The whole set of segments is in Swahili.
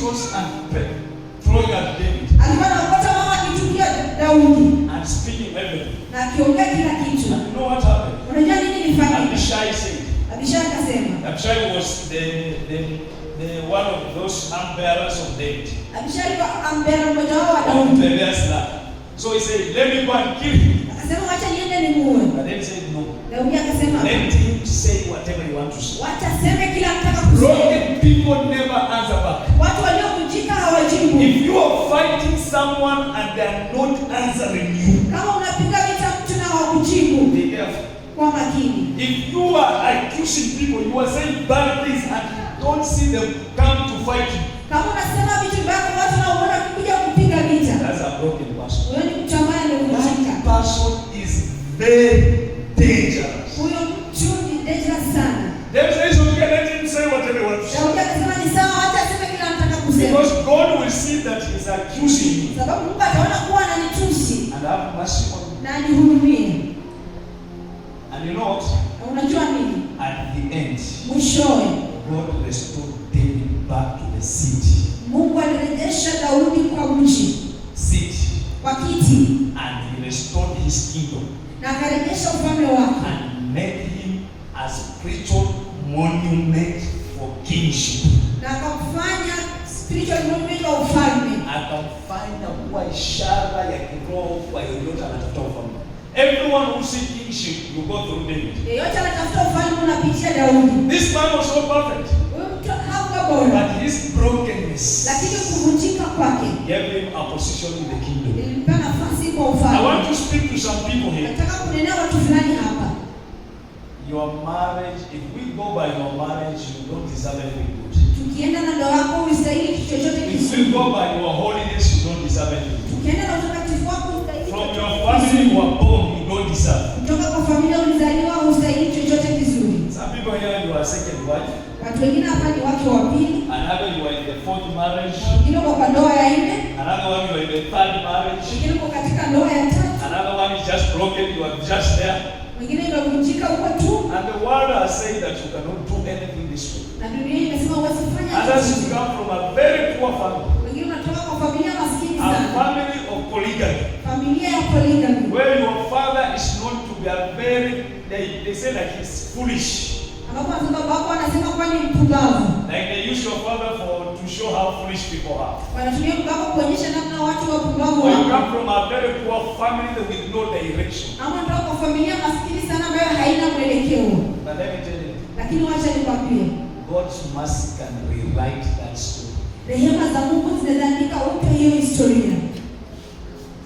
whiskers and throwing at David. Alikuwa anaokota mama akitukia Daudi. And speaking everything. Na akiongea kila kitu. And you know what happened? Unajua nini ilifanyika? Abishai said. Abishai akasema. Abishai was the one of those armbearers of David. Abishai alikuwa armbearer mmoja wao wa Daudi. So he said, let me go and kill him. Akasema wacha niende nimuue. But then he said no. Daudi akasema let him say whatever he wants to say. Wacha seme kila anataka kusema. Broken people never answer back. Watu waliovunjika hawajibu. If you are fighting someone and they are not answering you, kama unapiga vita mtu na hawakujibu, be careful. Kwa makini. If you are accusing people, you are saying bad things and don't see them come to fight you. Kama unasema vitu vibaya watu na unaona kuja kupiga vita. That's a broken person. Wewe ni mtu ambaye amevunjika. That person is very dangerous. Huyo mtu ni dangerous sana. There is okay, let him say whatever he wants. Daudi akasema ni sawa, acha aseme kila anataka kusema. Because God will see that he is accusing you. Sababu Mungu ataona kuwa ananitusi. And have mercy on you. Na anihurumie. And you know what? Unajua nini? At the end, mwishowe God restored David back to the city. Mungu alirejesha Daudi kwa mji. City. Kwa kiti. And he restored his kingdom. Na akarejesha ufalme wake. And made him a spiritual monument for kingship. Na akamfanya spiritual monument wa ufalme. Akamfanya kuwa ishara ya kiroho kwa yoyote anatafuta ufalme. Everyone who seeks kingship, you go through David. Yeyote anatafuta ufalme unapitia Daudi. This man was so perfect. Huyo mtu hakuwa bora. But his brokenness Lakini kuvunjika kwake gave him a position in the kingdom. ilimpa nafasi kwa I ufalme. want to speak to some people here. Nataka kunenea watu fulani hapa. Your marriage, if we go by your marriage, you don't deserve anything good. Tukienda na ndoa yako ustahili kitu chochote If kizuri. we go by your holiness, you don't deserve anything good. Tukienda na utakatifu wako ustahili. From your family you were born, you don't deserve. Kutoka kwa familia ulizaliwa ustahili chochote kizuri. Some people here, you are second wife. Watu wengine hapa ni wake wa pili. Another, you are in the fourth marriage. Wengine kwa ndoa ya nne. Another one, you are in the third marriage. Wengine kwa katika ndoa ya tatu. Another one is just broken, you are just there. Wengine imevunjika huko tu. And the world has said that you cannot do anything this way. Na dunia imesema huwezi fanya Others kitu. come from a very poor family. Wengine wanatoka kwa familia maskini A sana. family of polygamy. Familia ya polygamy. Where your father is known to be a very, they say like he's foolish. Ambapo baba wako anasema kwa ni mpumbavu. Like they use your father to show how foolish people are. Wanatumia baba kuonyesha namna watu wapumbavu Or you wako. come from a very poor family with no direction. Ama ndio kwa familia maskini sana ambayo haina mwelekeo. But let me tell you, Lakini wacha nikwambie, God's mercy can rewrite that story. rehema za Mungu zinaandika upya hiyo historia.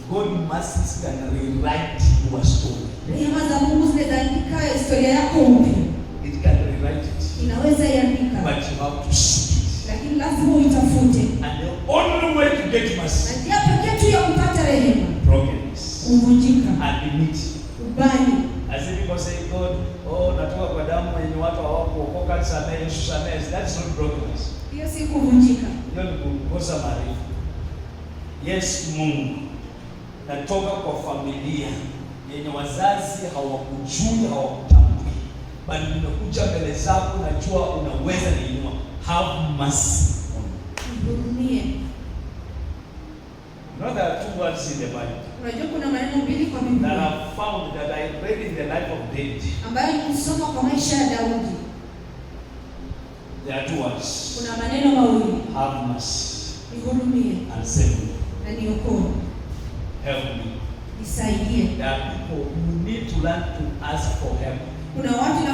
God's mercy can rewrite your story. Rehema za Mungu zinaandika historia yako upya. It can rewrite it. Inaweza iandika. But you have to seek it. Lakini lazima uitafute. And the only way to get mercy, Na njia pekee tu ya kupata rehema, brokenness, kuvunjika, admit. kubali. As if people say, God, oh, natoka kwa damu yenye watu hawakuokoka, nisamehe, Yesu samehe. That's not brokenness. Hiyo si kuvunjika. Hiyo ni kukosa maarifa. Yes, Mungu, natoka kwa familia yenye wazazi hawakujui, hawakutambui, bali nimekuja mbele zako, najua unaweza niinua. Have mercy on me. Nihurumie. You know, there are two words in the Bible Unajua kuna maneno mbili kwa that Biblia I've found, that I read in the life of David. ambayo nilisoma kwa maisha ya Daudi. There are two words. Kuna maneno mawili. Have mercy Nihurumie and save me. na niokoe. Help me. Nisaidie. There are people who need to learn to ask for help. Kuna watu